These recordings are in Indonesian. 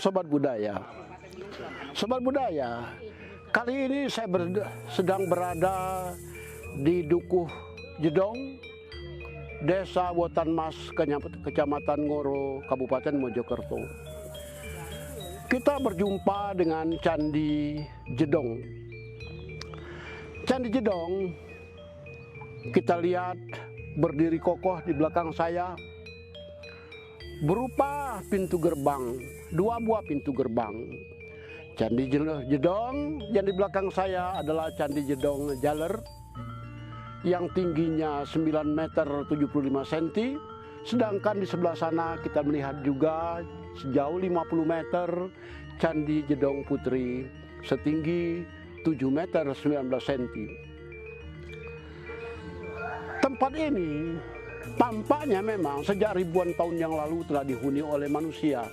Sobat Budaya. Sobat Budaya, kali ini saya sedang berada di Dukuh Jedong, Desa Wotanmas, Kecamatan Ngoro, Kabupaten Mojokerto. Kita berjumpa dengan Candi Jedong. Candi Jedong, kita lihat berdiri kokoh di belakang saya, berupa pintu gerbang, 2 buah pintu gerbang. Candi Jedong yang di belakang saya adalah Candi Jedong Jaler yang tingginya 9 meter 75 cm, sedangkan di sebelah sana kita melihat juga sejauh 50 meter Candi Jedong Putri setinggi 7 meter 19 cm. Tempat ini tampaknya memang sejak ribuan tahun yang lalu telah dihuni oleh manusia.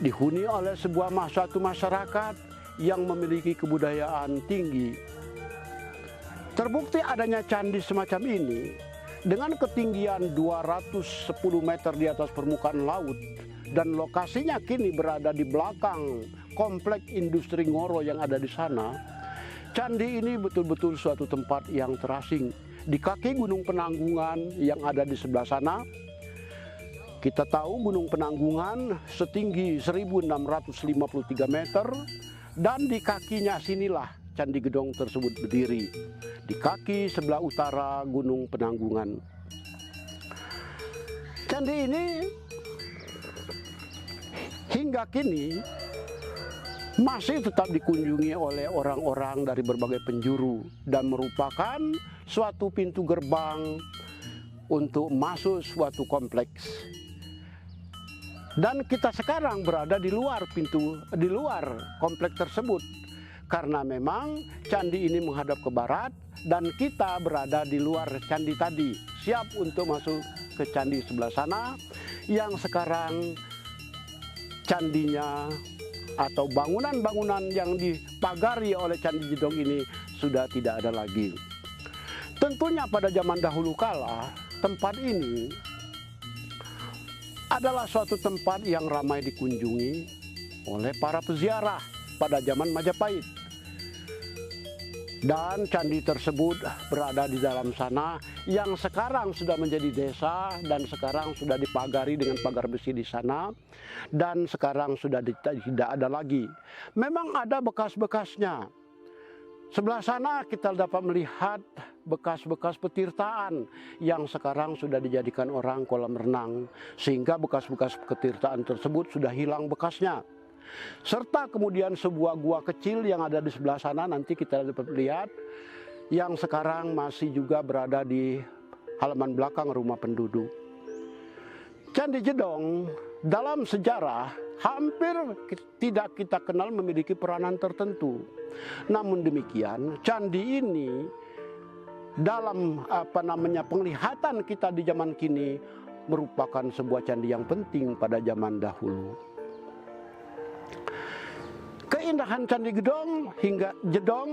Dihuni oleh suatu masyarakat yang memiliki kebudayaan tinggi. Terbukti adanya candi semacam ini dengan ketinggian 210 meter di atas permukaan laut dan lokasinya kini berada di belakang komplek industri Ngoro yang ada di sana. Candi ini betul-betul suatu tempat yang terasing. Di kaki Gunung Penanggungan yang ada di sebelah sana, kita tahu Gunung Penanggungan setinggi 1653 meter, dan di kakinya sinilah Candi Jedong tersebut berdiri, di kaki sebelah utara Gunung Penanggungan. Candi ini hingga kini masih tetap dikunjungi oleh orang-orang dari berbagai penjuru dan merupakan suatu pintu gerbang untuk masuk suatu kompleks. Dan kita sekarang berada di luar kompleks tersebut karena memang candi ini menghadap ke barat dan kita berada di luar candi tadi, siap untuk masuk ke candi sebelah sana yang sekarang candinya atau bangunan-bangunan yang dipagari oleh Candi Jedong ini sudah tidak ada lagi. Tentunya pada zaman dahulu kala, tempat ini adalah suatu tempat yang ramai dikunjungi oleh para peziarah pada zaman Majapahit. Dan candi tersebut berada di dalam sana yang sekarang sudah menjadi desa dan sekarang sudah dipagari dengan pagar besi di sana dan sekarang sudah tidak ada lagi. Memang ada bekas-bekasnya. Sebelah sana kita dapat melihat bekas-bekas petirtaan yang sekarang sudah dijadikan orang kolam renang, sehingga bekas-bekas petirtaan tersebut sudah hilang bekasnya. Serta kemudian sebuah gua kecil yang ada di sebelah sana nanti kita dapat lihat, yang sekarang masih juga berada di halaman belakang rumah penduduk. Candi Jedong dalam sejarah hampir tidak kita kenal memiliki peranan tertentu. Namun demikian, candi ini dalam penglihatan kita di zaman kini merupakan sebuah candi yang penting pada zaman dahulu. Keindahan Candi Jedong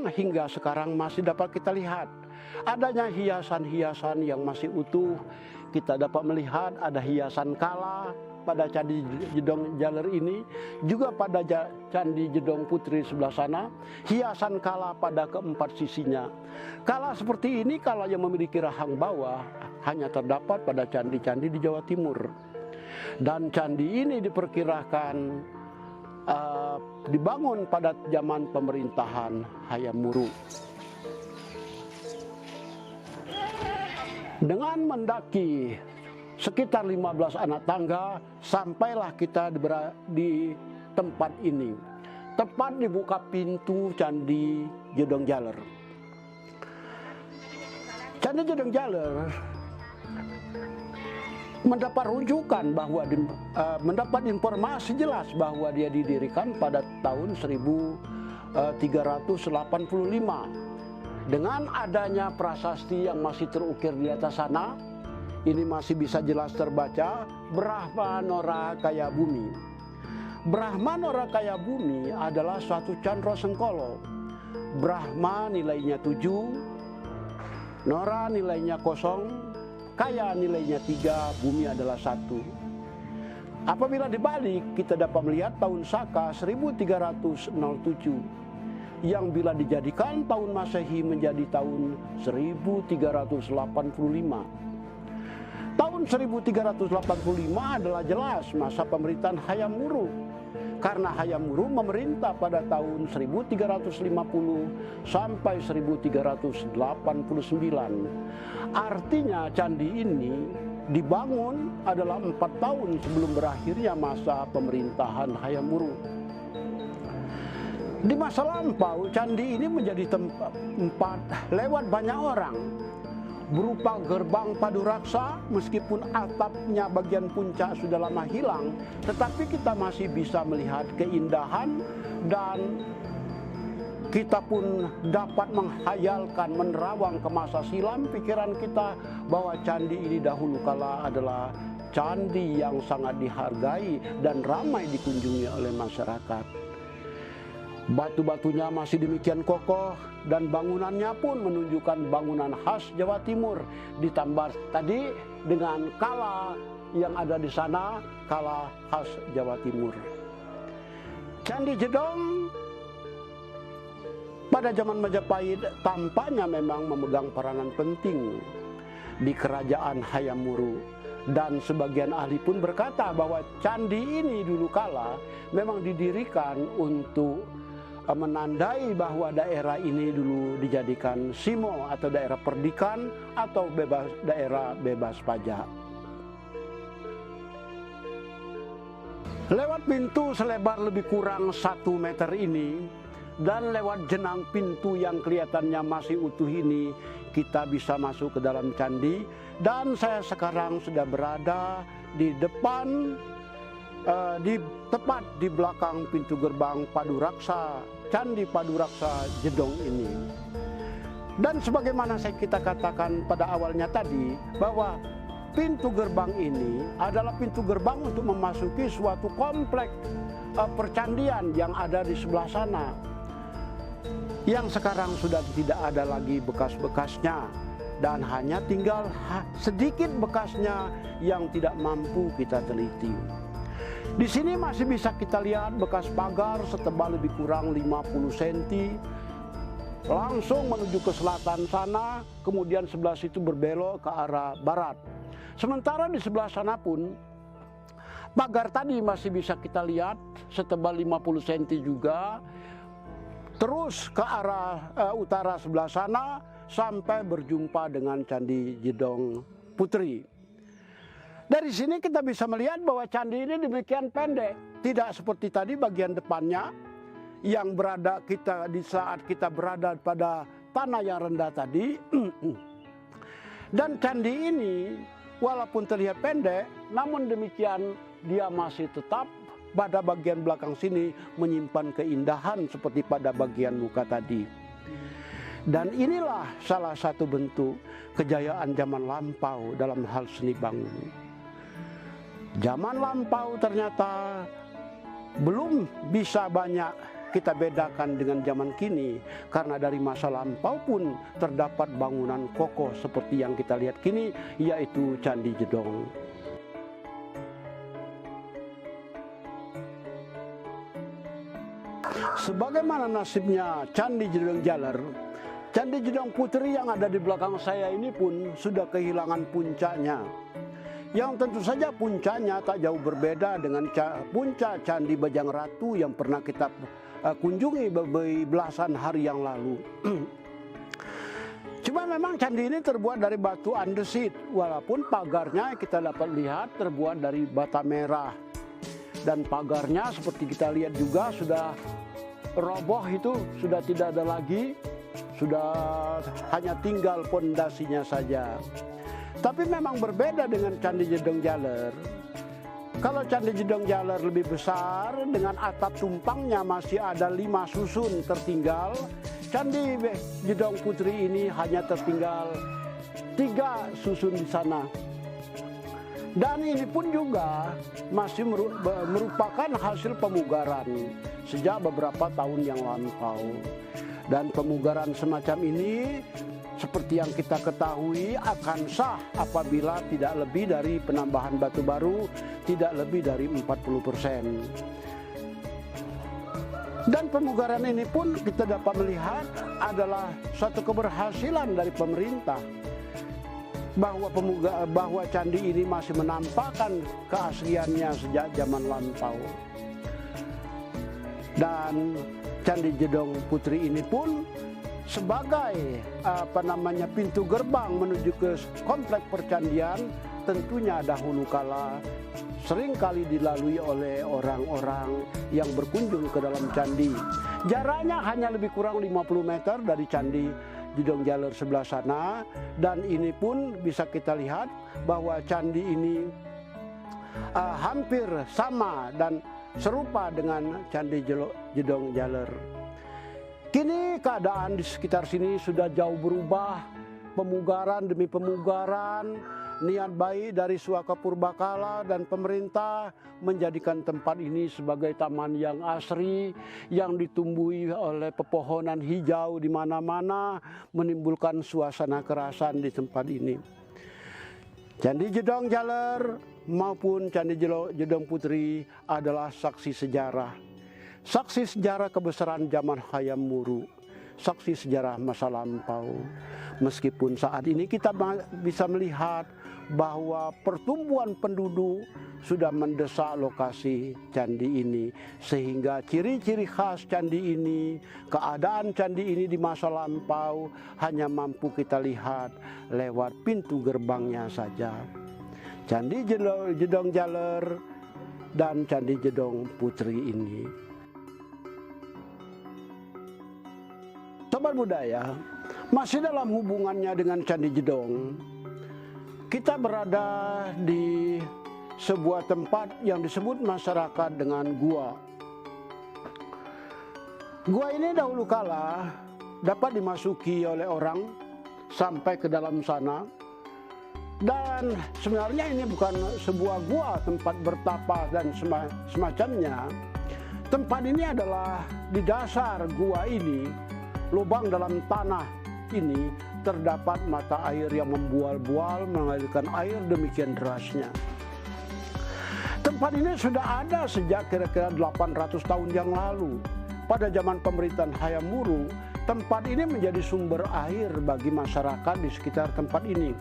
hingga sekarang masih dapat kita lihat. Adanya hiasan-hiasan yang masih utuh. Kita dapat melihat ada hiasan kala pada Candi Jedong Jaler ini, juga pada Candi Jedong Putri sebelah sana, hiasan kala pada keempat sisinya. Kala seperti ini, kala yang memiliki rahang bawah, hanya terdapat pada candi-candi di Jawa Timur. Dan candi ini diperkirakan dibangun pada zaman pemerintahan Hayam Wuruk. Dengan mendaki sekitar 15 anak tangga, sampailah kita di tempat ini. Tepat dibuka pintu Candi Jedong Jaler. Candi Jedong Jaler mendapat rujukan bahwa mendapat informasi jelas bahwa dia didirikan pada tahun 1385. Dengan adanya prasasti yang masih terukir di atas sana, ini masih bisa jelas terbaca, Brahma Nora Kaya Bumi. Brahma Nora Kaya Bumi adalah suatu candra sengkolo. Brahma nilainya 7, Nora nilainya 0, Kaya nilainya 3, Bumi adalah 1. Apabila dibalik, kita dapat melihat tahun Saka 1307 yang bila dijadikan tahun Masehi menjadi tahun 1385. Tahun 1385 adalah jelas masa pemerintahan Hayam Wuruk, karena Hayam Wuruk memerintah pada tahun 1350 sampai 1389. Artinya candi ini dibangun adalah 4 tahun sebelum berakhirnya masa pemerintahan Hayam Wuruk. Di masa lampau, candi ini menjadi tempat lewat banyak orang, berupa gerbang Paduraksa. Meskipun atapnya bagian puncak sudah lama hilang, tetapi kita masih bisa melihat keindahan, dan kita pun dapat menghayalkan, menerawang ke masa silam pikiran kita bahwa candi ini dahulu kala adalah candi yang sangat dihargai dan ramai dikunjungi oleh masyarakat. Batu-batunya masih demikian kokoh dan bangunannya pun menunjukkan bangunan khas Jawa Timur, ditambah tadi dengan kala yang ada di sana, kala khas Jawa Timur. Candi Jedong pada zaman Majapahit tampaknya memang memegang peranan penting di kerajaan Hayam Wuruk, dan sebagian ahli pun berkata bahwa candi ini dulu kala memang didirikan untuk menandai bahwa daerah ini dulu dijadikan simo atau daerah perdikan atau daerah bebas pajak. Lewat pintu selebar lebih kurang 1 meter ini, dan lewat jenang pintu yang kelihatannya masih utuh ini, kita bisa masuk ke dalam candi. Dan saya sekarang sudah berada di depan, tepat di belakang pintu gerbang Paduraksa, Candi Paduraksa Jedong ini. Dan sebagaimana kita katakan pada awalnya tadi, bahwa pintu gerbang ini adalah pintu gerbang untuk memasuki suatu komplek percandian yang ada di sebelah sana, yang sekarang sudah tidak ada lagi bekas-bekasnya, dan hanya tinggal sedikit bekasnya yang tidak mampu kita teliti. Di sini masih bisa kita lihat bekas pagar setebal lebih kurang 50 cm langsung menuju ke selatan sana, kemudian sebelah situ berbelok ke arah barat. Sementara di sebelah sana pun pagar tadi masih bisa kita lihat setebal 50 cm juga, terus ke arah utara sebelah sana sampai berjumpa dengan Candi Jedong Putri. Dari sini kita bisa melihat bahwa candi ini demikian pendek, tidak seperti tadi bagian depannya yang berada di saat kita berada pada tanah yang rendah tadi. Dan candi ini walaupun terlihat pendek, namun demikian dia masih tetap pada bagian belakang sini menyimpan keindahan seperti pada bagian muka tadi. Dan inilah salah satu bentuk kejayaan zaman lampau dalam hal seni bangun. Zaman lampau ternyata belum bisa banyak kita bedakan dengan zaman kini, karena dari masa lampau pun terdapat bangunan kokoh seperti yang kita lihat kini, yaitu Candi Jedong. Sebagaimana nasibnya Candi Jedong Jaler, Candi Jedong Putri yang ada di belakang saya ini pun sudah kehilangan puncaknya. Yang tentu saja puncaknya tak jauh berbeda dengan puncak Candi Bajang Ratu yang pernah kita kunjungi belasan hari yang lalu. Cuma memang candi ini terbuat dari batu andesit, walaupun pagarnya kita dapat lihat terbuat dari bata merah. Dan pagarnya seperti kita lihat juga sudah roboh, itu sudah tidak ada lagi, sudah hanya tinggal pondasinya saja. Tapi memang berbeda dengan Candi Jedong Jaler. Kalau Candi Jedong Jaler lebih besar dengan atap tumpangnya masih ada 5 susun tertinggal, Candi Jedong Putri ini hanya tertinggal 3 susun di sana. Dan ini pun juga masih merupakan hasil pemugaran sejak beberapa tahun yang lampau. Dan pemugaran semacam ini seperti yang kita ketahui akan sah apabila tidak lebih dari penambahan batu baru tidak lebih dari 40%. Dan pemugaran ini pun kita dapat melihat adalah suatu keberhasilan dari pemerintah, bahwa candi ini masih menampakkan keasliannya sejak zaman lampau. Dan Candi Jedong Putri ini pun sebagai pintu gerbang menuju ke komplek percandian, tentunya dahulu kala seringkali dilalui oleh orang-orang yang berkunjung ke dalam candi. Jaraknya hanya lebih kurang 50 meter dari Candi Jedong Jaler sebelah sana, dan ini pun bisa kita lihat bahwa candi ini hampir sama dan serupa dengan Candi Jedong Jaler. Kini keadaan di sekitar sini sudah jauh berubah, pemugaran demi pemugaran, niat baik dari Suaka Purbakala dan pemerintah menjadikan tempat ini sebagai taman yang asri, yang ditumbuhi oleh pepohonan hijau di mana-mana, menimbulkan suasana kerasan di tempat ini. Candi Jedong Jaler maupun Candi Jedong Putri adalah saksi sejarah. Saksi sejarah kebesaran zaman Hayam Wuruk, saksi sejarah masa lampau. Meskipun saat ini kita bisa melihat bahwa pertumbuhan penduduk sudah mendesak lokasi candi ini, sehingga ciri-ciri khas candi ini, keadaan candi ini di masa lampau hanya mampu kita lihat lewat pintu gerbangnya saja. Candi Jedong Jaler dan Candi Jedong Putri ini. Sobat budaya, masih dalam hubungannya dengan Candi Jedong, kita berada di sebuah tempat yang disebut masyarakat dengan gua. Gua ini dahulu kala dapat dimasuki oleh orang sampai ke dalam sana, dan sebenarnya ini bukan sebuah gua tempat bertapa dan semacamnya. Tempat ini adalah di dasar gua ini, lubang dalam tanah ini terdapat mata air yang membual-bual mengalirkan air demikian derasnya. Tempat ini sudah ada sejak kira-kira 800 tahun yang lalu. Pada zaman pemerintahan Hayam Wuruk, tempat ini menjadi sumber air bagi masyarakat di sekitar tempat ini.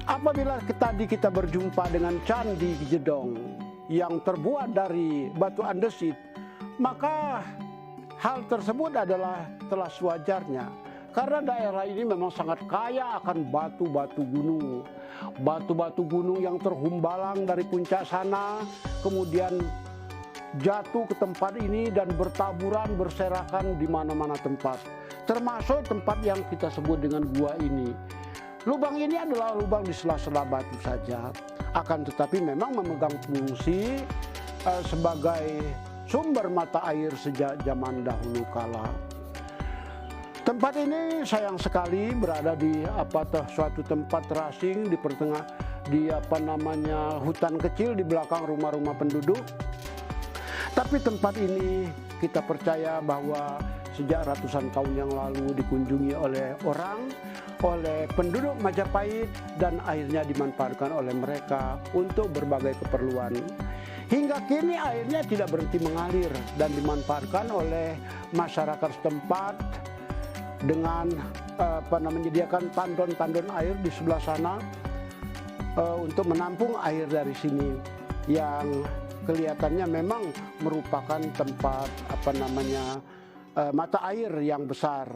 Apabila tadi kita berjumpa dengan Candi Jedong yang terbuat dari batu andesit, maka hal tersebut adalah telah sewajarnya, karena daerah ini memang sangat kaya akan batu-batu gunung. Batu-batu gunung yang terhumbalang dari puncak sana, kemudian jatuh ke tempat ini dan bertaburan, berserakan di mana-mana tempat. Termasuk tempat yang kita sebut dengan gua ini. Lubang ini adalah lubang di sela-sela batu saja, akan tetapi memang memegang fungsi sebagai sumber mata air sejak zaman dahulu kala. Tempat ini sayang sekali berada di suatu tempat terasing di hutan kecil di belakang rumah-rumah penduduk. Tapi tempat ini kita percaya bahwa sejak ratusan tahun yang lalu dikunjungi oleh penduduk Majapahit, dan airnya dimanfaatkan oleh mereka untuk berbagai keperluan. Hingga kini airnya tidak berhenti mengalir dan dimanfaatkan oleh masyarakat setempat dengan menyediakan tandon-tandon air di sebelah sana untuk menampung air dari sini, yang kelihatannya memang merupakan tempat mata air yang besar.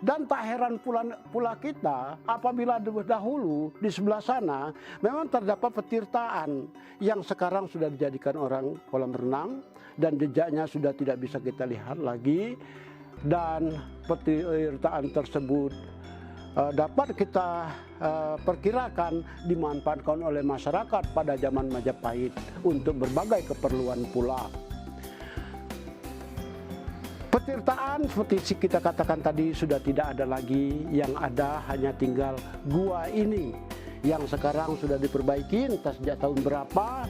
Dan tak heran pula kita apabila dahulu di sebelah sana memang terdapat petirtaan yang sekarang sudah dijadikan orang kolam renang, dan jejaknya sudah tidak bisa kita lihat lagi. Dan petirtaan tersebut dapat kita perkirakan dimanfaatkan oleh masyarakat pada zaman Majapahit untuk berbagai keperluan pula. Petirtaan seperti kita katakan tadi sudah tidak ada lagi, yang ada hanya tinggal gua ini yang sekarang sudah diperbaiki entah sejak tahun berapa,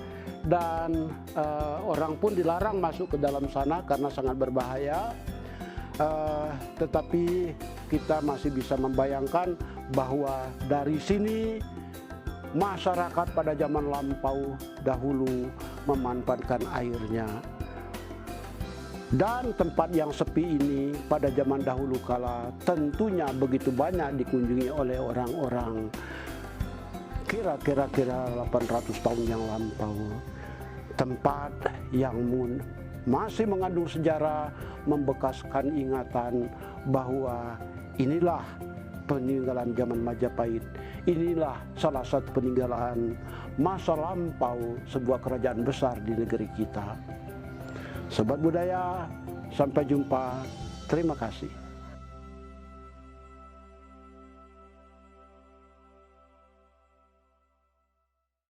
dan orang pun dilarang masuk ke dalam sana karena sangat berbahaya. tetapi kita masih bisa membayangkan bahwa dari sini masyarakat pada zaman lampau dahulu memanfaatkan airnya. Dan tempat yang sepi ini pada zaman dahulu kala tentunya begitu banyak dikunjungi oleh orang-orang. Kira-kira 800 tahun yang lampau. Tempat yang masih mengandung sejarah, membekaskan ingatan bahwa inilah peninggalan zaman Majapahit. Inilah salah satu peninggalan masa lampau sebuah kerajaan besar di negeri kita. Sobat Budaya, sampai jumpa. Terima kasih.